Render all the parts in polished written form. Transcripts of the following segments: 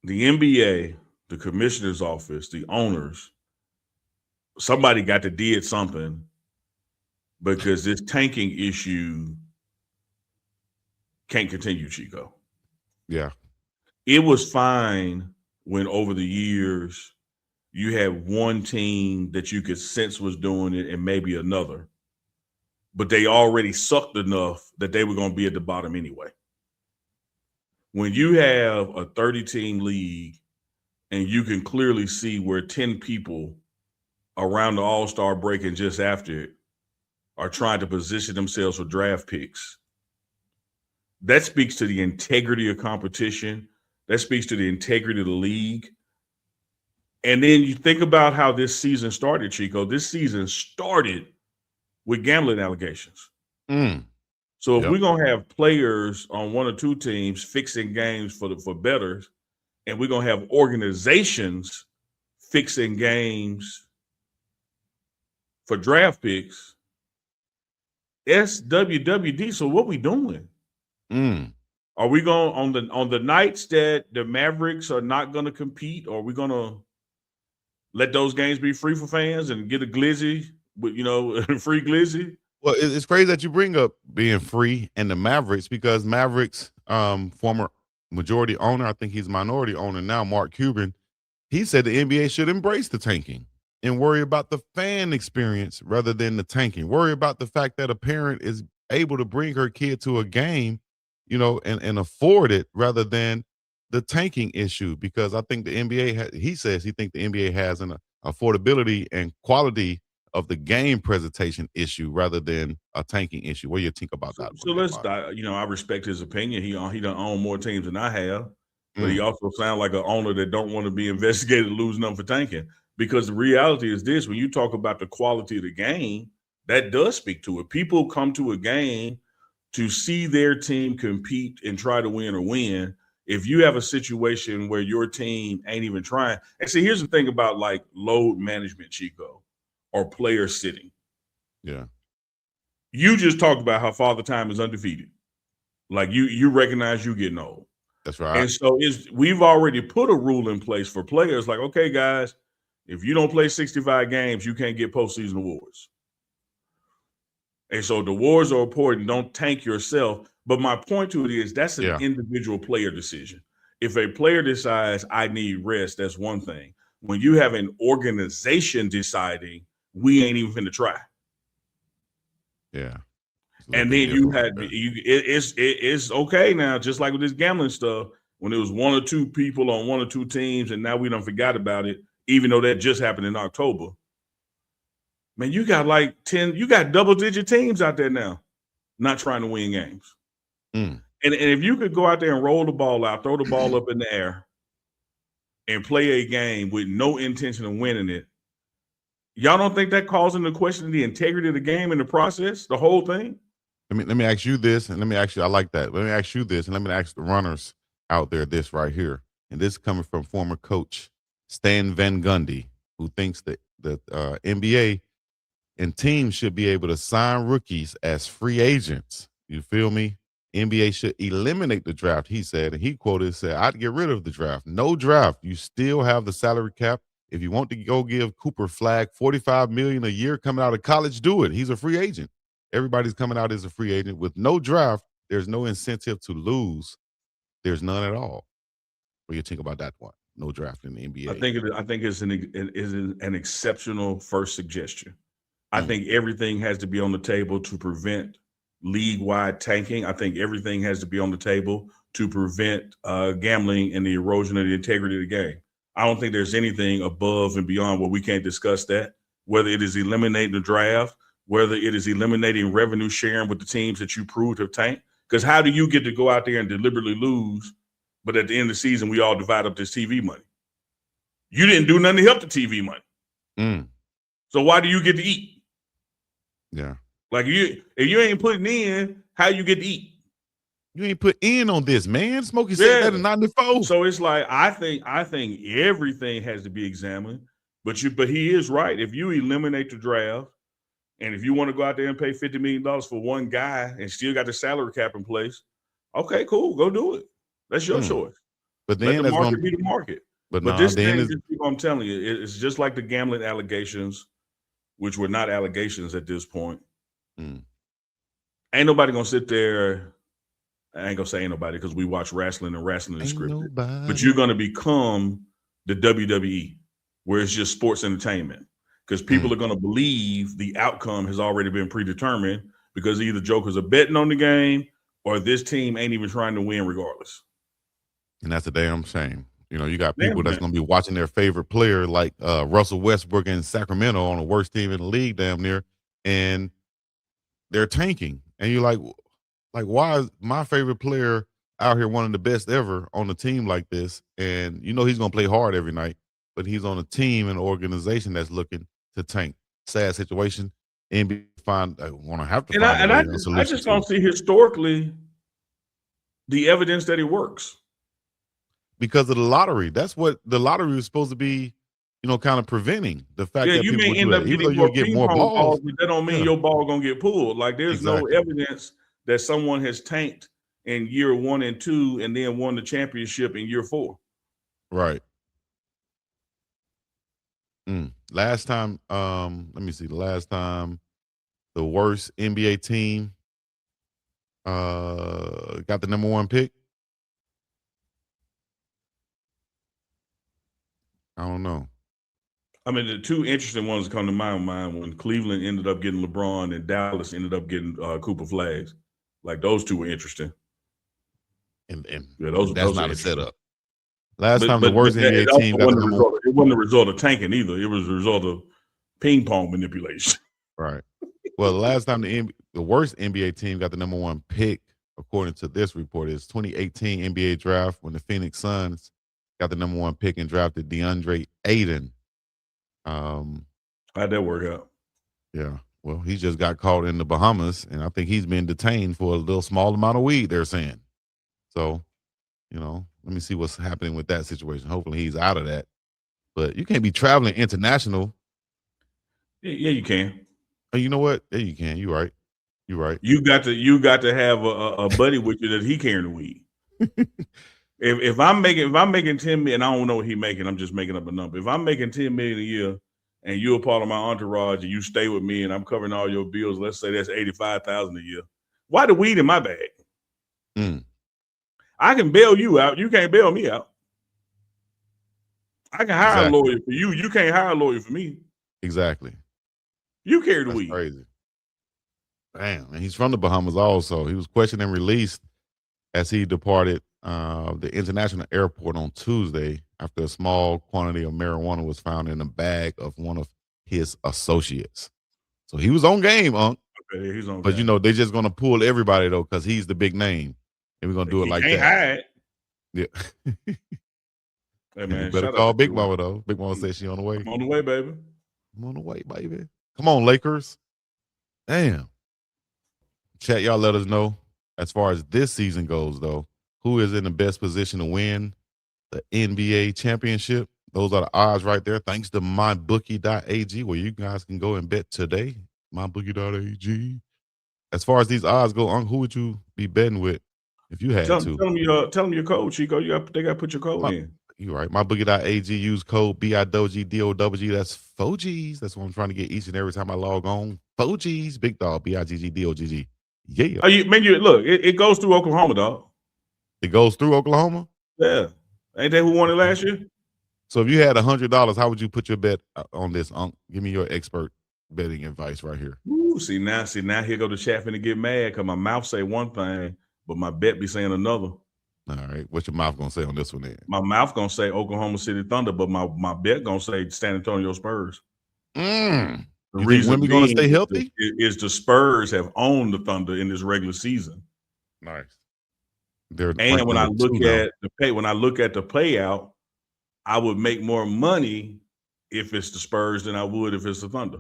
the NBA, the commissioner's office, the owners, somebody got to did something because this tanking issue can't continue, Chico. Yeah. It was fine when over the years you had one team that you could sense was doing it and maybe another, but they already sucked enough that they were going to be at the bottom anyway. When you have a 30-team league and you can clearly see where 10 people around the All-Star break and just after it are trying to position themselves for draft picks, that speaks to the integrity of competition. That speaks to the integrity of the league. And then you think about how this season started, Chico. This season started with gambling allegations. Mm. So if Yep. we're gonna have players on one or two teams fixing games for bettors, and we're gonna have organizations fixing games for draft picks, SWWD. So what we doing? Mm. Are we going on the nights that the Mavericks are not going to compete? Or are we going to let those games be free for fans and get a glizzy with free glizzy? Well, it's crazy that you bring up being free and the Mavericks because Mavericks, former majority owner, I think he's minority owner now, Mark Cuban, he said the NBA should embrace the tanking and worry about the fan experience rather than the tanking. Worry about the fact that a parent is able to bring her kid to a game, and afford it rather than the tanking issue. Because I think the NBA, he says he think the NBA has an affordability and quality of the game presentation issue rather than a tanking issue. What do you think about So, that so one there, let's, Mark? I respect his opinion. He done own more teams than I have, but he Mm, also sounds like an owner that don't want to be investigated losing them for tanking. Because the reality is this: when you talk about the quality of the game, that does speak to it. People come to a game to see their team compete and try to win or win. If you have a situation where your team ain't even trying, and see, here's the thing about like load management, Chico, or player sitting. yeah, You just talked about how Father Time is undefeated. Like you recognize you getting old. that's right. And so we've already put a rule in place for players like, okay, guys, if you don't play 65 games, you can't get postseason awards. And so the awards are important. Don't tank yourself. But my point to it is that's an Yeah, individual player decision. If a player decides I need rest, that's one thing. When you have an organization deciding we ain't even finna try, yeah. It's a little and bit then you different had right there. it's okay now, just like with this gambling stuff. When it was one or two people on one or two teams, and now we don't forgot about it, even though that just happened in October. Man, you got like 10, you got double digit teams out there now, not trying to win games. Mm. And if you could go out there and roll the ball out, throw the ball up in the air, and play a game with no intention of winning it, y'all don't think that calls into question the integrity of the game in the process, the whole thing? Let me ask you this, and let me ask you. I like that. Let me ask you this, and let me ask the runners out there this right here. And this is coming from former coach Stan Van Gundy, who thinks that the NBA and teams should be able to sign rookies as free agents. You feel me? NBA should eliminate the draft. He said, and he quoted said, "I'd get rid of the draft. No draft. You still have the salary cap. If you want to go give Cooper Flag 45 million a year coming out of college, do it. He's a free agent. Everybody's coming out as a free agent with no draft. There's no incentive to lose. There's none at all. What do you think about that one? No draft in the NBA. I think it's an exceptional first suggestion. I Mm, think everything has to be on the table to prevent league wide tanking. I think everything has to be on the table to prevent gambling and the erosion of the integrity of the game. I don't think there's anything above and beyond where we can't discuss that, whether it is eliminating the draft, whether it is eliminating revenue sharing with the teams that you proved have tanked. Because how do you get to go out there and deliberately lose, but at the end of the season, we all divide up this TV money? You didn't do nothing to help the TV money. mm, So why do you get to eat? yeah. Like if you ain't putting in, how you get to eat? You ain't put in on this, man. Smokey said Yeah. that in 94. So it's like I think everything has to be examined. But he is right. If you eliminate the draft, and if you want to go out there and pay $50 million for one guy and still got the salary cap in place, okay, cool, go do it. That's your Mm. choice. But Let then the that's going market to be the market. but But nah, this then thing, it's I'm telling you, it's just like the gambling allegations, which were not allegations at this point. mm, Ain't nobody gonna sit there. I ain't gonna say ain't nobody because we watch wrestling and wrestling is ain't scripted. But nobody. you're gonna become the WWE, where it's just sports entertainment. Because people are gonna believe the outcome has already been predetermined because either jokers are betting on the game or this team ain't even trying to win regardless. And that's a damn shame. You know, you got Damn people that's shame. going to be watching their favorite player like Russell Westbrook in Sacramento on the worst team in the league damn near, and they're tanking. And you're like, why is my favorite player out here one of the best ever on a team like this? And you know he's going to play hard every night, but he's on a team and organization that's looking to tank. Sad situation. NBA want to have to And find a way a I solution just to don't it. see historically the evidence that it works. Because of the lottery. That's what the lottery was supposed to be, you know, kind of preventing the fact Yeah, that you people may would do end that. up Even though getting you more would get ping more pong balls. balls, but that don't mean Yeah, your ball gonna get pulled. Like there's no exactly. evidence that someone has tanked in year 1 and 2 and then won the championship in year 4. Right. Last time, let me see. The last time the worst NBA team got the number one pick. I don't know. I mean, the two interesting ones that come to my mind when Cleveland ended up getting LeBron and Dallas ended up getting Cooper Flags. Like those two were interesting. And Yeah, that's those are not a interesting. setup. Last But time the but worst it NBA also team got the wasn't a number one. result. It wasn't a result of tanking either. It was a result of ping pong manipulation. Right. Well, the last time the worst NBA team got the number one pick, according to this report, is 2018 NBA draft when the Phoenix Suns got the number one pick and drafted DeAndre Ayton. How'd that work out? Yeah. Well, he just got caught in the Bahamas, and I think he's been detained for a little small amount of weed, they're saying. So, you know, let me see what's happening with that situation. Hopefully he's out of that. But you can't be traveling international. Yeah, you can. Oh, you know what? Yeah, you can. You're right. You're right. You got to have a buddy with you that he carrying the weed. If I'm making 10 million, I don't know what he making. I'm just making up a number. If I'm making 10 million a year and you're a part of my entourage and you stay with me and I'm covering all your bills, let's say that's 85,000 a year. Why the weed in my bag? I can bail you out. You can't bail me out. I can hire a lawyer for you. You can't hire a lawyer for me. Exactly. You carry the That's weed. crazy. Damn. And he's from the Bahamas also. He was questioned and released as he departed the international airport on Tuesday after a small quantity of marijuana was found in a bag of one of his associates. So he was on game, Unc. Okay, he's on But game. you know, they're just gonna pull everybody though, because he's the big name. And we're gonna do it like can't that. hide. Yeah. Hey man, you better shout call out to Big Mama though. Big Mama said she on the way. I'm on the way, baby. I'm on the way, baby. Come on, Lakers. Damn. Chat, y'all let us know as far as this season goes, though, who is in the best position to win the NBA championship. Those are the odds right there. Thanks to mybookie.ag, where you guys can go and bet today. Mybookie.ag. As far as these odds go, who would you be betting with if you had to? Tell them your code, Chico. They got to put your code in. You're right. MyBookie.ag. Use code BIDOGDOWG. That's 4Gs. That's what I'm trying to get each and every time I log on. 4Gs. Big dog. BIGGDOGG. Yeah. Look, it goes through Oklahoma, dog. It goes through Oklahoma? Yeah. Ain't that who won it last year? So if you had $100, how would you put your bet on this, Unc? Give me your expert betting advice right here. Ooh, see now here go the chat finna get mad because my mouth say one thing, but my bet be saying another. All right. What's your mouth gonna say on this one then? My mouth gonna say Oklahoma City Thunder, but my bet gonna say San Antonio Spurs. The reason think Wemby gonna stay healthy? Is the Spurs have owned the Thunder in this regular season. Nice. And when I look at the payout, I would make more money if it's the Spurs than I would if it's the Thunder.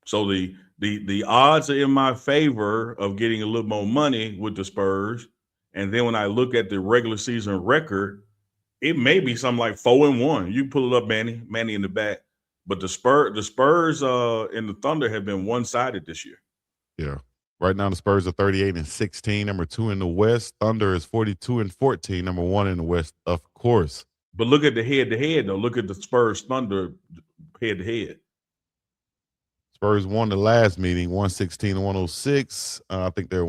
So the odds are in my favor of getting a little more money with the Spurs. And then when I look at the regular season record, it may be something like 4-1. You pull it up, Manny in the back. But the Spurs and the Thunder have been one-sided this year. Yeah. Right now, the Spurs are 38-16, number 2 in the West. Thunder is 42-14, number 1 in the West, of course. But look at the head-to-head, though. Look at the Spurs Thunder head-to-head. Spurs won the last meeting, 116-106. I think they're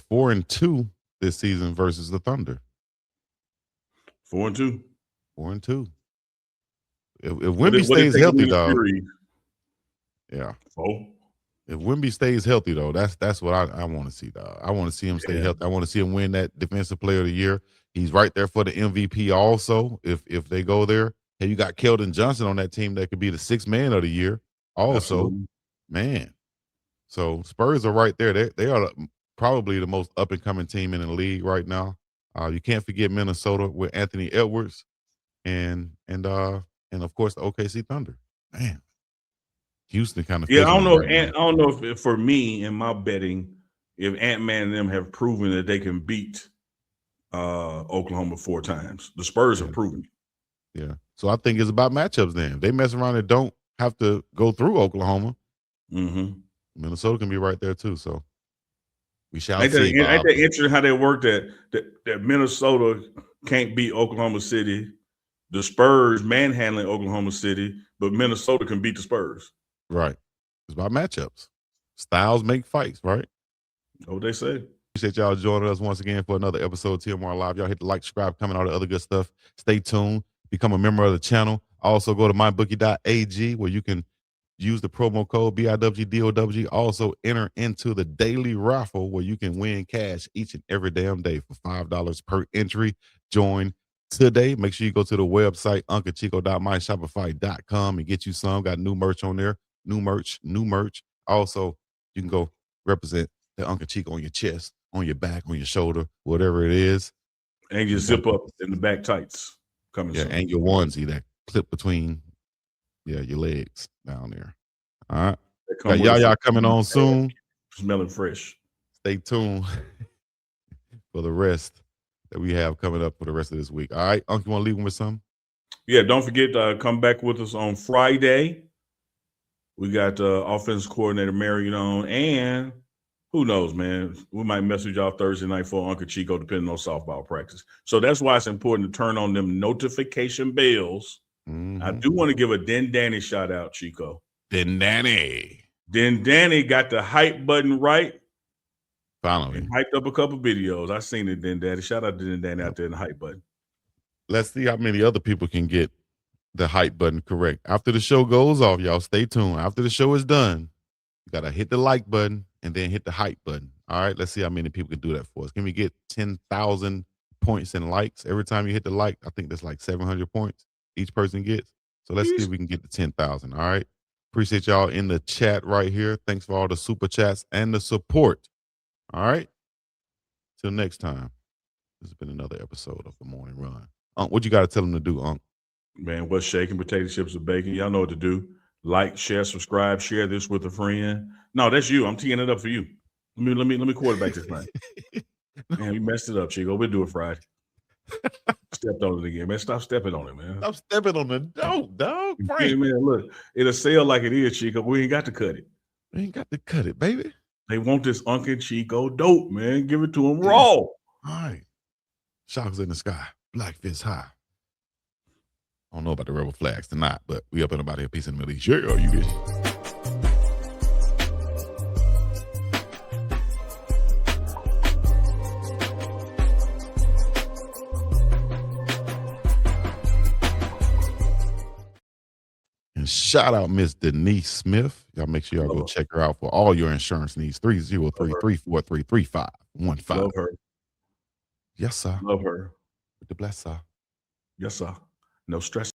4-2 this season versus the Thunder. 4-2. 4-2. If Wemby stays healthy, dog. Yeah. Oh. If Wemby stays healthy, though, that's what I want to see, dog. I want to see him stay healthy. I want to see him win that Defensive Player of the Year. He's right there for the MVP also, if they go there. And you got Keldon Johnson on that team that could be the 6th man of the year also. Absolutely. Man. So Spurs are right there. They are probably the most up-and-coming team in the league right now. You can't forget Minnesota with Anthony Edwards and of course the OKC Thunder. Man. Houston kind of I don't know. I don't know if for me in my betting, if Ant-Man and them have proven that they can beat Oklahoma 4 times. The Spurs have proven it. Yeah. So I think it's about matchups then. If they mess around and don't have to go through Oklahoma, Minnesota can be right there too. So we shall see. Ain't that interesting how they work that Minnesota can't beat Oklahoma City, the Spurs manhandling Oklahoma City, but Minnesota can beat the Spurs. Right. It's about matchups. Styles make fights, right? That's what they say. Appreciate y'all joining us once again for another episode of TMR Live. Y'all hit the like, subscribe, comment, all the other good stuff. Stay tuned. Become a member of the channel. Also go to mybookie.ag where you can use the promo code BIWGDOWG. Also enter into the daily raffle where you can win cash each and every damn day for $5 per entry. Join today. Make sure you go to the website, unclechico.myshopify.com and get you some. Got new merch on there. New merch. Also, you can go represent the Uncle Chico on your chest, on your back, on your shoulder, whatever it is. And your zip up in the back tights coming soon. And your onesie that clip between your legs down there. All right. Got y'all coming on soon. Smelling fresh. Stay tuned for the rest that we have coming up for the rest of this week. All right. Uncle, you want to leave them with something? Yeah, don't forget to come back with us on Friday. We got offensive coordinator Marion on, and who knows, man? We might message y'all Thursday night for Uncle Chico, depending on softball practice. So that's why it's important to turn on them notification bells. I do want to give a Den Danny shout out, Chico. Den Danny got the hype button right. Finally. And hyped up a couple videos. I seen it, Den Danny. Shout out to Den Danny out there in the hype button. Let's see how many other people can get the hype button correct. After the show goes off, y'all stay tuned. After the show is done, you got to hit the like button and then hit the hype button. All right, let's see how many people can do that for us. Can we get 10,000 points and likes every time you hit the like? I think that's like 700 points each person gets. So let's see if we can get to 10,000. All right. Appreciate y'all in the chat right here. Thanks for all the super chats and the support. All right. Till next time. This has been another episode of The Morning Run. What you got to tell them to do, Unc? Man, what's shaking? Potato chips with bacon. Y'all know what to do. Like, share, subscribe, share this with a friend. No, that's you. I'm teeing it up for you. Let me quarterback this thing. Man, you messed it up, Chico. We'll do it Friday. Stepped on it again, man. Stop stepping on it, man. Stop stepping on the dope, dog. Hey, man, look, it'll sell like it is, Chico. We ain't got to cut it. We ain't got to cut it, baby. They want this Uncle Chico dope, man. Give it to them raw. All right. Sharks in the sky. Black fist high. I don't know about the rebel flags tonight, but we up and about here. Peace in the Middle East. Yeah, you get it. And shout out Miss Denise Smith. Y'all make sure y'all go check her out for all your insurance needs. 303-343-3515. Love her. Yes, sir. Love her. With the bless, sir. Yes, sir. No stress.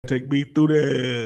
Take me through that.